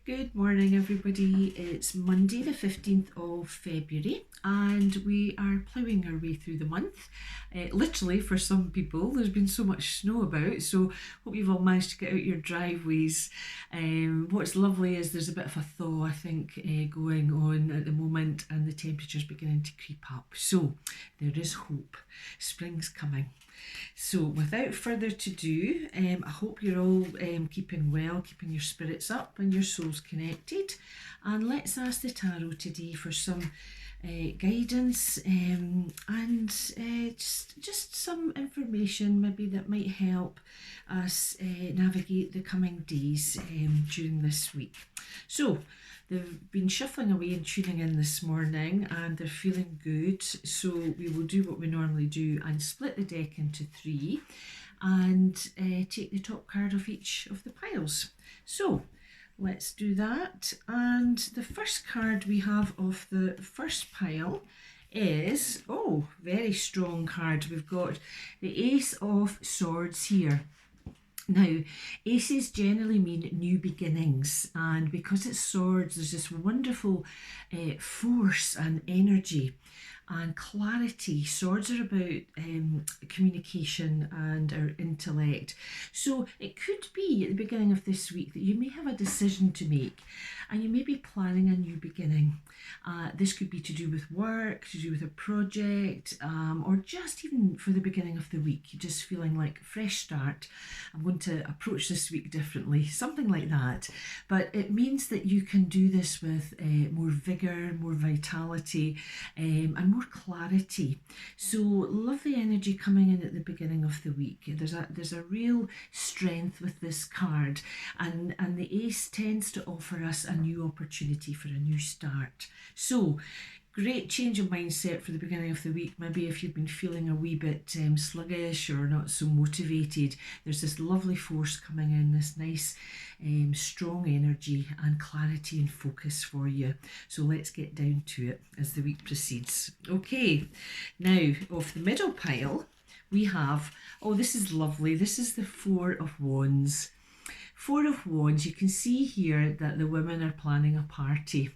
Good morning, everybody. It's Monday, the 15th of February, and we are ploughing our way through the month. Literally, for some people, there's been so much snow about, so hope you've all managed to get out your driveways. What's lovely is there's a bit of a thaw, I think, going on at the moment, and the temperature's beginning to creep up. So there is hope. Spring's coming. So, without further to do, I hope you're all keeping well, keeping your spirits up and your souls connected. And let's ask the tarot today for some guidance and just some information maybe that might help us navigate the coming days during this week. So, they've been shuffling away and tuning in this morning and they're feeling good. So we will do what we normally do and split the deck into three and take the top card of each of the piles. So let's do that. And the first card we have of the first pile is, very strong card. We've got the Ace of Swords here. Now, aces generally mean new beginnings, and because it's swords, there's this wonderful force and energy and clarity. Swords are about communication and our intellect. So it could be at the beginning of this week that you may have a decision to make and you may be planning a new beginning. This could be to do with work, to do with a project, or just even for the beginning of the week. You're just feeling like fresh start. I'm going to approach this week differently, something like that. But it means that you can do this with more vigour, more vitality, and more clarity. So lovely energy coming in at the beginning of the week. There's a real strength with this card, and the Ace tends to offer us a new opportunity for a new start. So great change of mindset for the beginning of the week. Maybe if you've been feeling a wee bit sluggish or not so motivated, there's this lovely force coming in, this nice strong energy and clarity and focus for you. So let's get down to it as the week proceeds. Okay, now off the middle pile we have, this is lovely, this is the Four of Wands. Four of Wands, you can see here that the women are planning a party.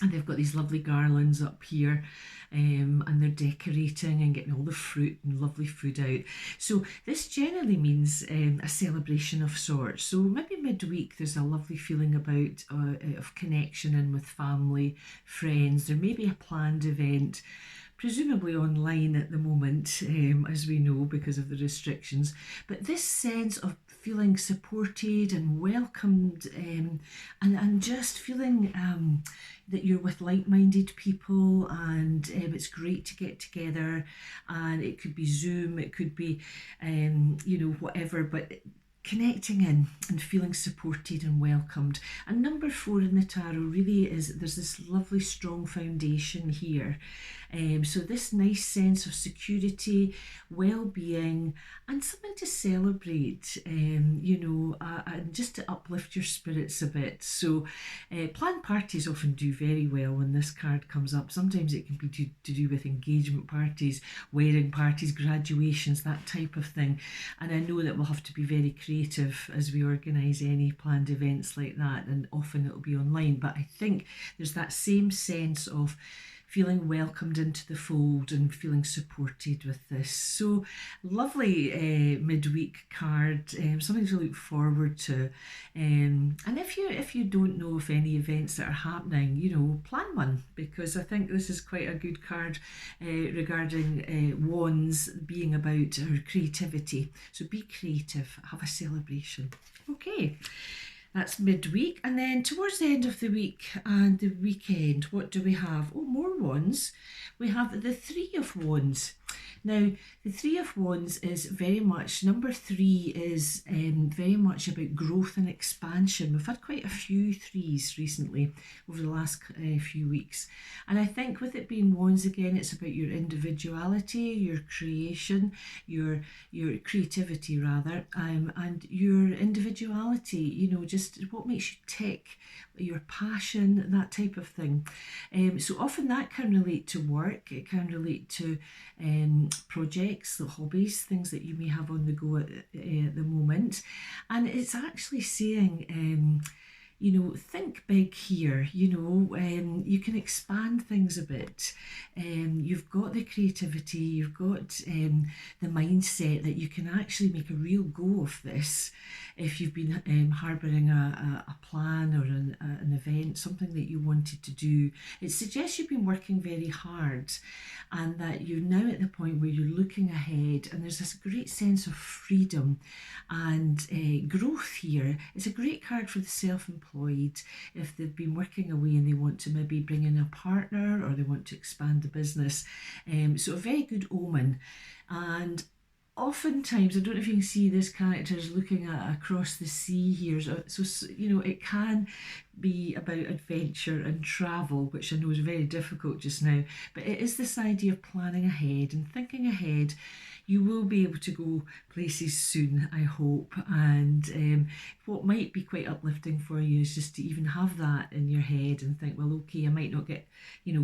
And they've got these lovely garlands up here, and they're decorating and getting all the fruit and lovely food out. So this generally means a celebration of sorts. So maybe midweek there's a lovely feeling about of connection in with family, friends. There may be a planned event, presumably online at the moment, as we know because of the restrictions. But this sense of feeling supported and welcomed, and just feeling that you're with like-minded people, and it's great to get together. And it could be Zoom, it could be whatever, but connecting in and feeling supported and welcomed. And number 4 in the tarot really is, there's this lovely strong foundation here. So this nice sense of security, well-being, and something to celebrate, and just to uplift your spirits a bit. So planned parties often do very well when this card comes up. Sometimes it can be to do with engagement parties, wedding parties, graduations, that type of thing. And I know that we'll have to be very creative as we organise any planned events like that, and often it'll be online. But I think there's that same sense of feeling welcomed into the fold and feeling supported with this. So lovely midweek card, something to look forward to. And if you don't know of any events that are happening, plan one, because I think this is quite a good card regarding wands being about our creativity. So be creative, have a celebration. Okay. That's midweek. And then towards the end of the week and the weekend, what do we have? More wands. We have the Three of Wands. Now, the Three of Wands is very much, number 3 is very much about growth and expansion. We've had quite a few threes recently over the last few weeks. And I think with it being wands again, it's about your individuality, your creation, your creativity rather, and your individuality, just what makes you tick, your passion, that type of thing. So often that can relate to work, it can relate to projects, the hobbies, things that you may have on the go at the moment. And it's actually saying think big here. You can expand things a bit. You've got the creativity, you've got the mindset that you can actually make a real go of this. If you've been harbouring a plan or an event, something that you wanted to do, it suggests you've been working very hard, and that you're now at the point where you're looking ahead, and there's this great sense of freedom and growth here. It's a great card for the self-employed if they've been working away and they want to maybe bring in a partner, or they want to expand the business. So a very good omen. And oftentimes, I don't know if you can see this character is looking at across the sea here. So it can be about adventure and travel, which I know is very difficult just now. But it is this idea of planning ahead and thinking ahead. You will be able to go places soon, I hope. And what might be quite uplifting for you is just to even have that in your head and think, well, okay, I might not get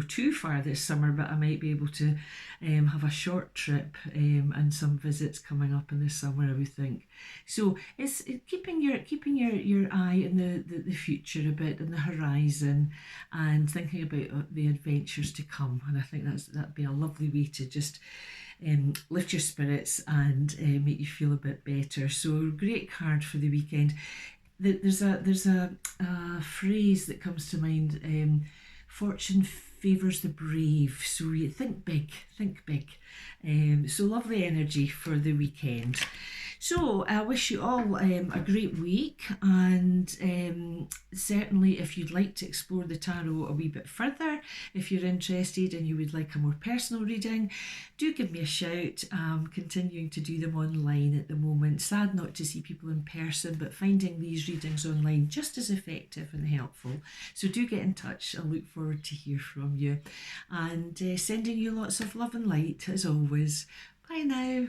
too far this summer, but I might be able to have a short trip and some visits coming up in the summer, I would think. So it's keeping your eye in the future a bit, in the horizon, and thinking about the adventures to come. And I think that'd be a lovely way to just lift your spirits and make you feel a bit better. So great card for the weekend. There's a phrase that comes to mind. Fortune favours the brave. So you think big, think big. So lovely energy for the weekend. So I wish you all a great week, and certainly if you'd like to explore the tarot a wee bit further, if you're interested and you would like a more personal reading, do give me a shout. I'm continuing to do them online at the moment. Sad not to see people in person, but finding these readings online just as effective and helpful. So do get in touch. I look forward to hear from you, and sending you lots of love and light as always. Bye now.